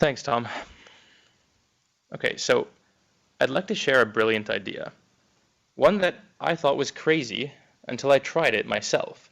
Thanks, Tom. Okay, so I'd like to share a brilliant idea. One that I thought was crazy until I tried it myself.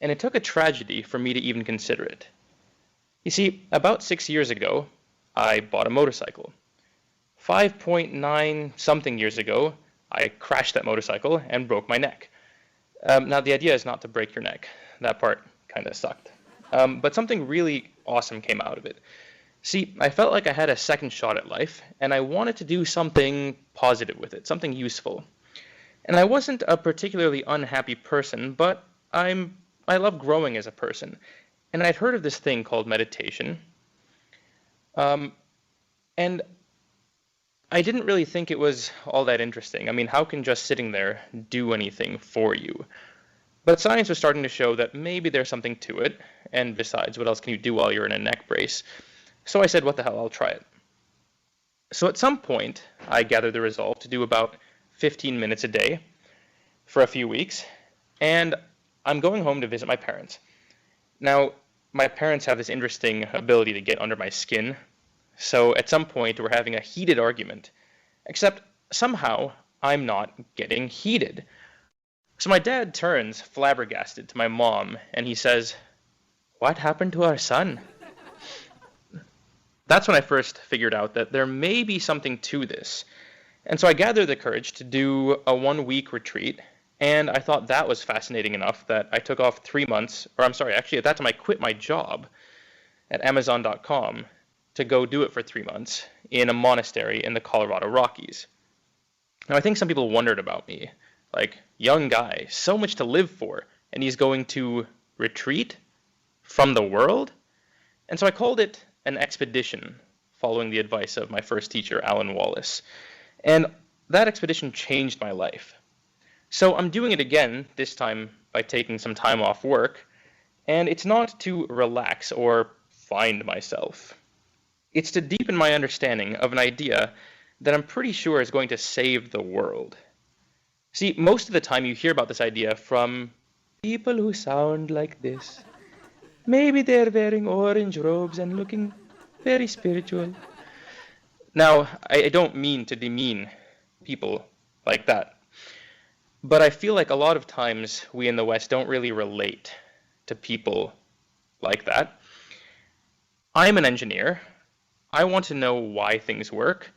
And it took a tragedy for me to even consider it. You see, about 6 years ago, I bought a motorcycle. 5.9 something years ago, I crashed that motorcycle and broke my neck. Now, the idea is not to break your neck. That part kind of sucked. But something really awesome came out of it. See, I felt like I had a second shot at life, and I wanted to do something positive with it, something useful. And I wasn't a particularly unhappy person, but I love growing as a person. And I'd heard of this thing called meditation. Um, and I didn't really think it was all that interesting. I mean, how can just sitting there do anything for you? But science was starting to show that maybe there's something to it. And besides, what else can you do while you're in a neck brace? So I said, what the hell, I'll try it. So at some point, I gathered the resolve to do about 15 minutes a day for a few weeks, and I'm going home to visit my parents. Now, my parents have this interesting ability to get under my skin, so at some point we're having a heated argument, except somehow I'm not getting heated. So my dad turns flabbergasted to my mom, and he says, "What happened to our son?" That's when I first figured out that there may be something to this. And so I gathered the courage to do a 1 week retreat, and I thought that was fascinating enough that I took off 3 months, or I'm sorry, actually at that time I quit my job at Amazon.com to go do it for 3 months in a monastery in the Colorado Rockies. Now I think some people wondered about me, like, young guy, so much to live for, and he's going to retreat from the world? And so I called it an expedition, following the advice of my first teacher, Alan Wallace. And that expedition changed my life. So I'm doing it again, this time by taking some time off work, and it's not to relax or find myself. It's to deepen my understanding of an idea that I'm pretty sure is going to save the world. See, most of the time you hear about this idea from people who sound like this. Maybe they're wearing orange robes and looking very spiritual. Now, I don't mean to demean people like that, but I feel like a lot of times we in the West don't really relate to people like that. I'm an engineer. I want to know why things work,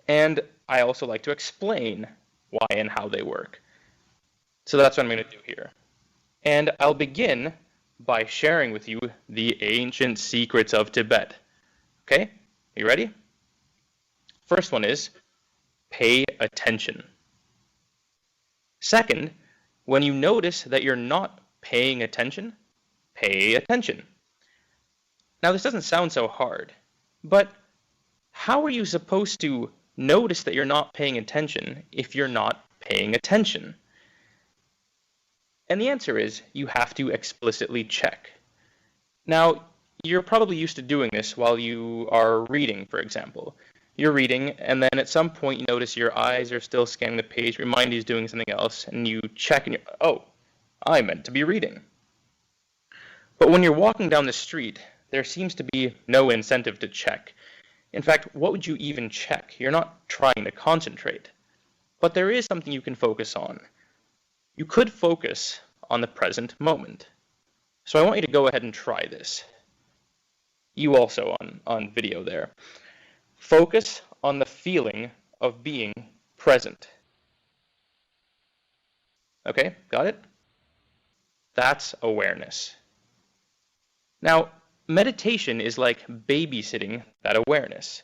and I also like to explain why and how they work. So that's what I'm going to do here. And I'll begin by sharing with you the ancient secrets of Tibet. Okay, you ready? First one is pay attention. Second, when you notice that you're not paying attention, pay attention. Now this doesn't sound so hard, but how are you supposed to notice that you're not paying attention if you're not paying attention? And the answer is you have to explicitly check. Now, you're probably used to doing this while you are reading, for example. You're reading, and then at some point you notice your eyes are still scanning the page, your mind is doing something else, and you check and you're, oh, I meant to be reading. But when you're walking down the street, there seems to be no incentive to check. In fact, what would you even check? You're not trying to concentrate. But there is something you can focus on. You could focus on the present moment. So I want you to go ahead and try this. You also on video there. Focus on the feeling of being present. Okay, got it? That's awareness. Now, meditation is like babysitting that awareness.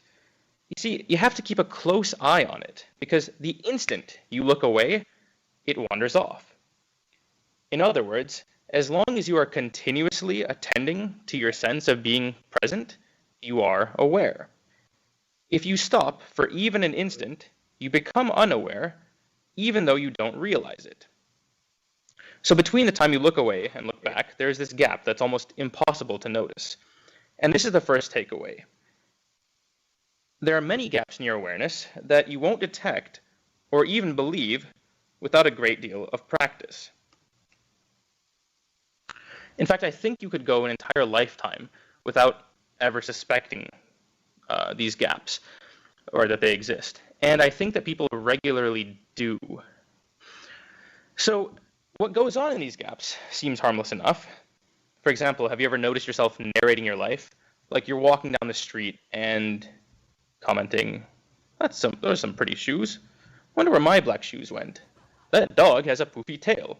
You see, you have to keep a close eye on it, because the instant you look away, it wanders off. In other words, as long as you are continuously attending to your sense of being present, you are aware. If you stop for even an instant, you become unaware, even though you don't realize it. So between the time you look away and look back, there's this gap that's almost impossible to notice. And this is the first takeaway. There are many gaps in your awareness that you won't detect or even believe without a great deal of practice. In fact, I think you could go an entire lifetime without ever suspecting these gaps, or that they exist. And I think that people regularly do. So what goes on in these gaps seems harmless enough. For example, have you ever noticed yourself narrating your life? Like you're walking down the street and commenting, those are some pretty shoes. Wonder where my black shoes went. That dog has a poofy tail.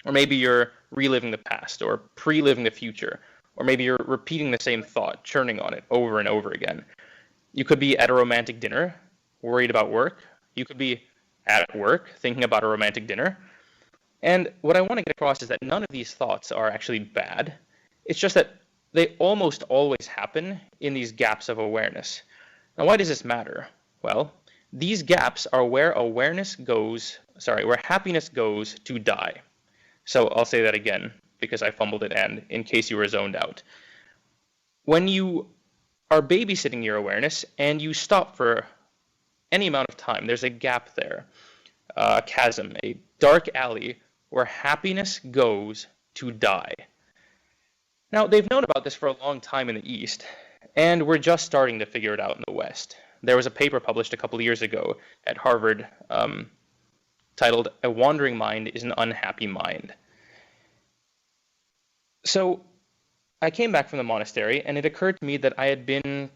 Or maybe you're reliving the past or pre-living the future. Or maybe you're repeating the same thought, churning on it over and over again. You could be at a romantic dinner, worried about work. You could be at work, thinking about a romantic dinner. And what I want to get across is that none of these thoughts are actually bad. It's just that they almost always happen in these gaps of awareness. Now, why does this matter? Well, these gaps are where where happiness goes to die. So I'll say that again because I fumbled it and in case you were zoned out. When you are babysitting your awareness and you stop for any amount of time, there's a gap there, a chasm, a dark alley where happiness goes to die. Now, they've known about this for a long time in the East, and we're just starting to figure it out in the West. There was a paper published a couple of years ago at Harvard titled, "A Wandering Mind is an Unhappy Mind." So I came back from the monastery, and it occurred to me that I had been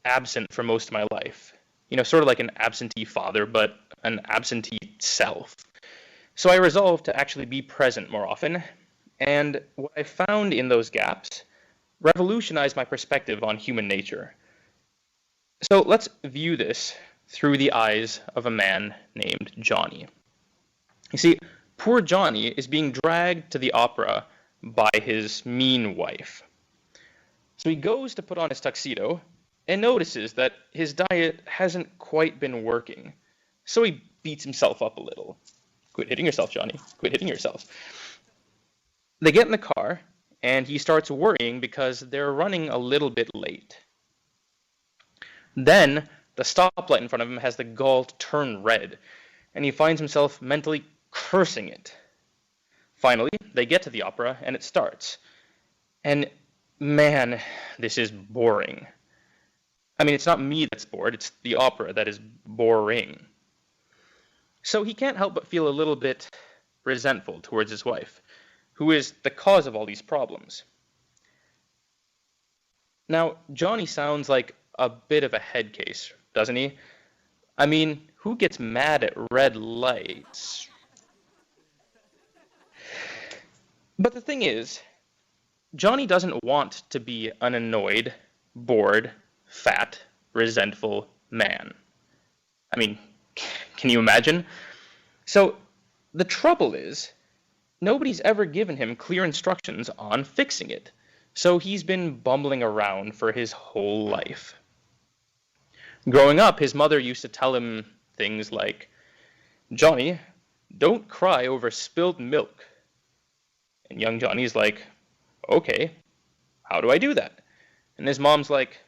absent for most of my life. You know, sort of like an absentee father, but an absentee self. So I resolved to actually be present more often, and what I found in those gaps revolutionized my perspective on human nature. So let's view this through the eyes of a man named Johnny. You see, poor Johnny is being dragged to the opera by his mean wife. So he goes to put on his tuxedo and notices that his diet hasn't quite been working. So he beats himself up a little. Quit hitting yourself, Johnny. Quit hitting yourself. They get in the car, and he starts worrying because they're running a little bit late. Then, the stoplight in front of him has the gall to turn red, and he finds himself mentally cursing it. Finally, they get to the opera, and it starts. And man, this is boring. I mean, it's not me that's bored, it's the opera that is boring. So he can't help but feel a little bit resentful towards his wife, who is the cause of all these problems. Now, Johnny sounds like a bit of a head case, doesn't he? I mean, who gets mad at red lights? But the thing is, Johnny doesn't want to be an annoyed, bored, fat, resentful man. I mean, can you imagine? So the trouble is, nobody's ever given him clear instructions on fixing it. So he's been bumbling around for his whole life. Growing up, his mother used to tell him things like, "Johnny, don't cry over spilled milk." And young Johnny's like, "Okay, how do I do that?" And his mom's like,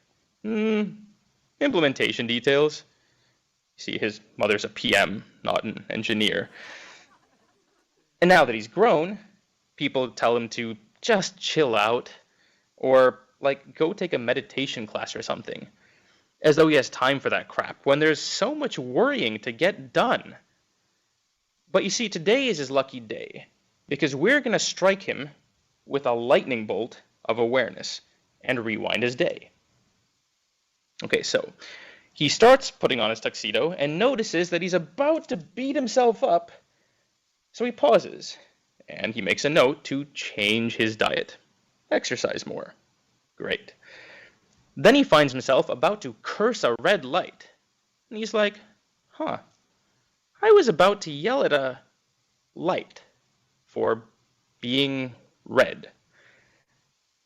implementation details. See, his mother's a PM, not an engineer. And now that he's grown, people tell him to just chill out, or like go take a meditation class or something, as though he has time for that crap, when there's so much worrying to get done. But you see, today is his lucky day, because we're going to strike him with a lightning bolt of awareness and rewind his day. Okay, so he starts putting on his tuxedo and notices that he's about to beat himself up. So he pauses, and he makes a note to change his diet. Exercise more. Great. Then he finds himself about to curse a red light. And he's like, I was about to yell at a light for being red.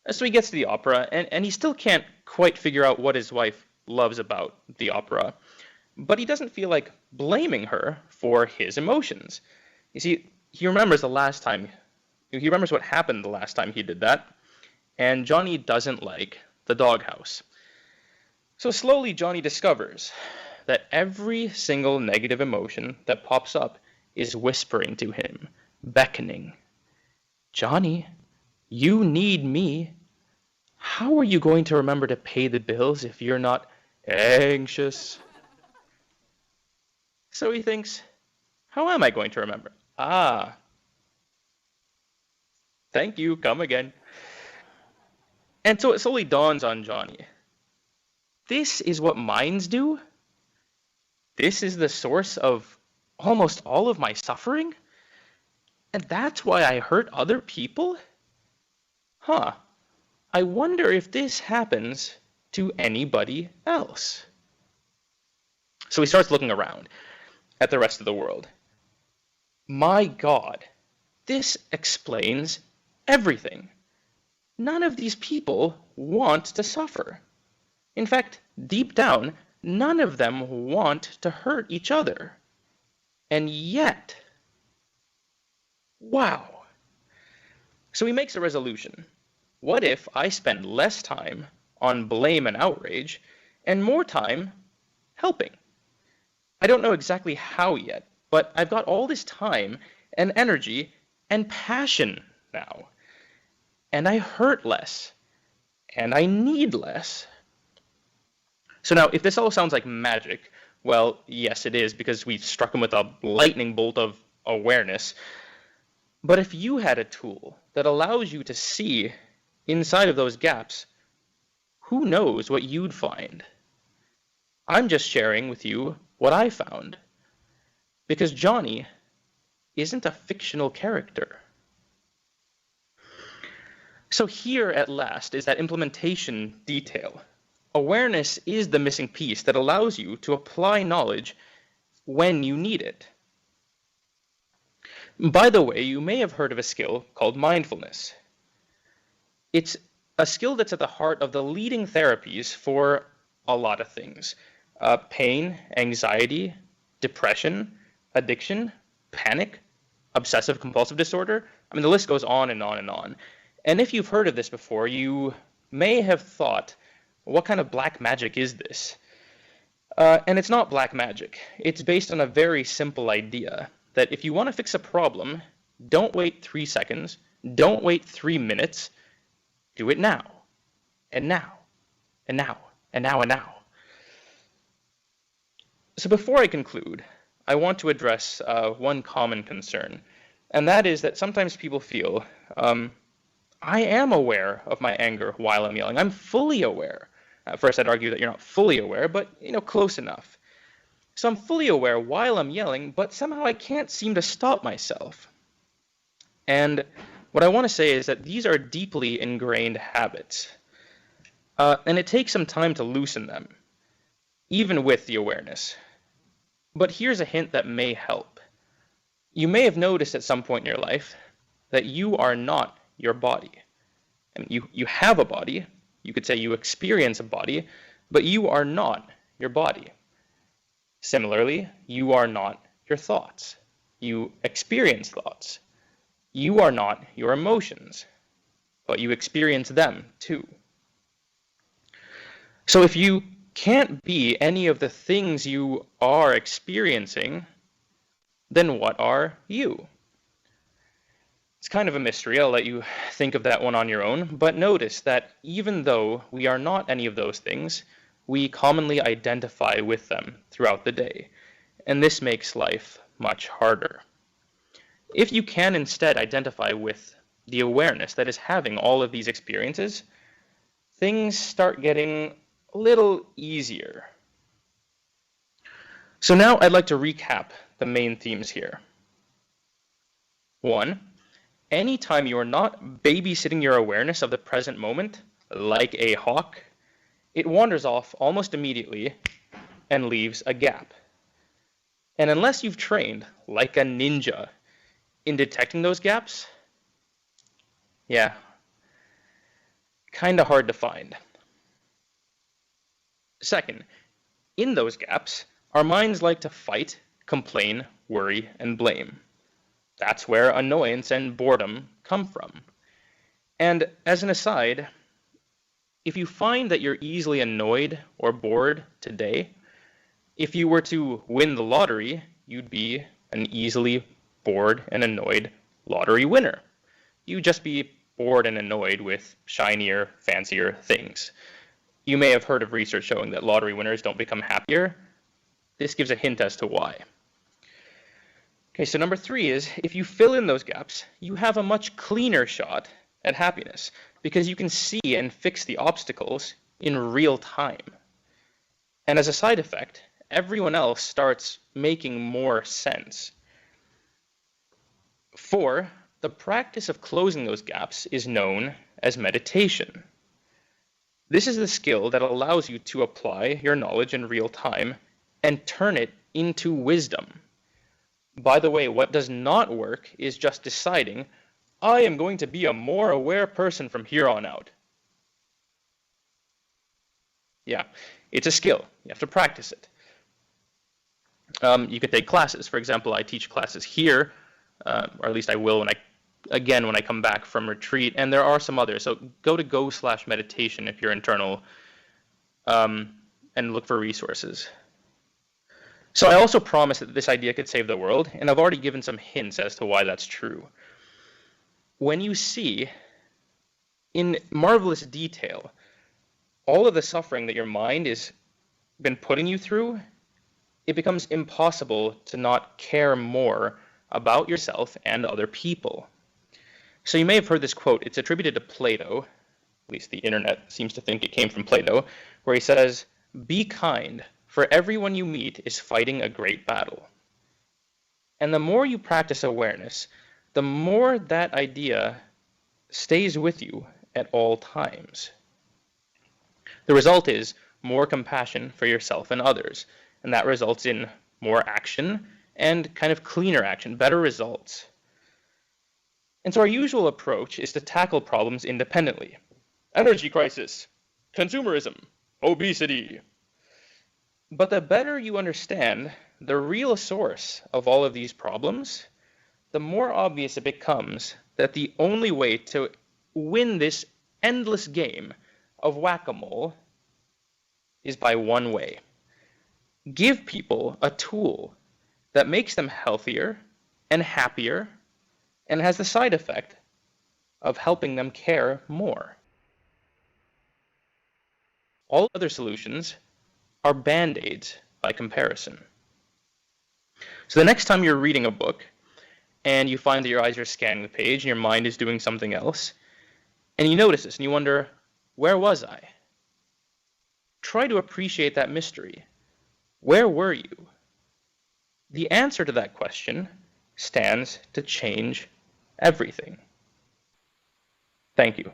So he gets to the opera, and he still can't quite figure out what his wife loves about the opera. But he doesn't feel like blaming her for his emotions. You see, he remembers what happened the last time he did that, and Johnny doesn't like the doghouse. So slowly Johnny discovers that every single negative emotion that pops up is whispering to him, beckoning. "Johnny, you need me. How are you going to remember to pay the bills if you're not anxious? So he thinks, how am I going to remember? Ah, thank you, come again. And so it slowly dawns on Johnny. This is what minds do? This is the source of almost all of my suffering? And that's why I hurt other people? Huh. I wonder if this happens to anybody else. So he starts looking around at the rest of the world. My God, this explains everything. None of these people want to suffer. In fact, deep down, none of them want to hurt each other. And yet, wow. So he makes a resolution. What if I spend less time on blame and outrage and more time helping? I don't know exactly how yet, but I've got all this time and energy and passion now. And I hurt less. And I need less. So now, if this all sounds like magic, well, yes, it is, because we struck him with a lightning bolt of awareness. But if you had a tool that allows you to see inside of those gaps, who knows what you'd find? I'm just sharing with you what I found. Because Johnny isn't a fictional character. So here at last is that implementation detail. Awareness is the missing piece that allows you to apply knowledge when you need it. By the way, you may have heard of a skill called mindfulness. It's a skill that's at the heart of the leading therapies for a lot of things. Pain, anxiety, depression, addiction, panic, obsessive compulsive disorder. I mean, the list goes on and on and on. And if you've heard of this before, you may have thought, what kind of black magic is this? And it's not black magic. It's based on a very simple idea that if you want to fix a problem, don't wait 3 seconds, don't wait 3 minutes, do it now, and now, and now, and now, and now. So before I conclude, I want to address one common concern, and that is that sometimes people feel, I am aware of my anger while I'm yelling. I'm fully aware. First, I'd argue that you're not fully aware, but, close enough. So I'm fully aware while I'm yelling, but somehow I can't seem to stop myself. And what I want to say is that these are deeply ingrained habits. And it takes some time to loosen them, even with the awareness. But here's a hint that may help. You may have noticed at some point in your life that you are not your body. And you have a body. You could say you experience a body, but you are not your body. Similarly, you are not your thoughts. You experience thoughts. You are not your emotions, but you experience them too. So if you can't be any of the things you are experiencing, then what are you? It's kind of a mystery. I'll let you think of that one on your own. But notice that even though we are not any of those things, we commonly identify with them throughout the day. And this makes life much harder. If you can instead identify with the awareness that is having all of these experiences, things start getting a little easier. So now I'd like to recap the main themes here. 1. Anytime you are not babysitting your awareness of the present moment, like a hawk, it wanders off almost immediately and leaves a gap. And unless you've trained, like a ninja, in detecting those gaps, kind of hard to find. Second, in those gaps, our minds like to fight, complain, worry, and blame. That's where annoyance and boredom come from. And as an aside, if you find that you're easily annoyed or bored today, if you were to win the lottery, you'd be an easily bored and annoyed lottery winner. You'd just be bored and annoyed with shinier, fancier things. You may have heard of research showing that lottery winners don't become happier. This gives a hint as to why. Okay, so number 3 is, if you fill in those gaps, you have a much cleaner shot at happiness because you can see and fix the obstacles in real time. And as a side effect, everyone else starts making more sense. 4, the practice of closing those gaps is known as meditation. This is the skill that allows you to apply your knowledge in real time and turn it into wisdom. By the way, what does not work is just deciding, I am going to be a more aware person from here on out. Yeah, it's a skill. You have to practice it. You could take classes. For example, I teach classes here, or at least I will when I come back from retreat, and there are some others. So go to go/meditation if you're internal, and look for resources. So I also promised that this idea could save the world, and I've already given some hints as to why that's true. When you see, in marvelous detail, all of the suffering that your mind has been putting you through, it becomes impossible to not care more about yourself and other people. So you may have heard this quote. It's attributed to Plato, at least the internet seems to think it came from Plato, where he says, "Be kind, for everyone you meet is fighting a great battle." And the more you practice awareness, the more that idea stays with you at all times. The result is more compassion for yourself and others, and that results in more action and kind of cleaner action, better results. And so our usual approach is to tackle problems independently. Energy crisis, consumerism, obesity. But the better you understand the real source of all of these problems, the more obvious it becomes that the only way to win this endless game of whack-a-mole is by one way. Give people a tool that makes them healthier and happier and has the side effect of helping them care more. All other solutions are band-aids by comparison. So the next time you're reading a book and you find that your eyes are scanning the page and your mind is doing something else, and you notice this and you wonder, where was I? Try to appreciate that mystery. Where were you? The answer to that question stands to change everything. Thank you.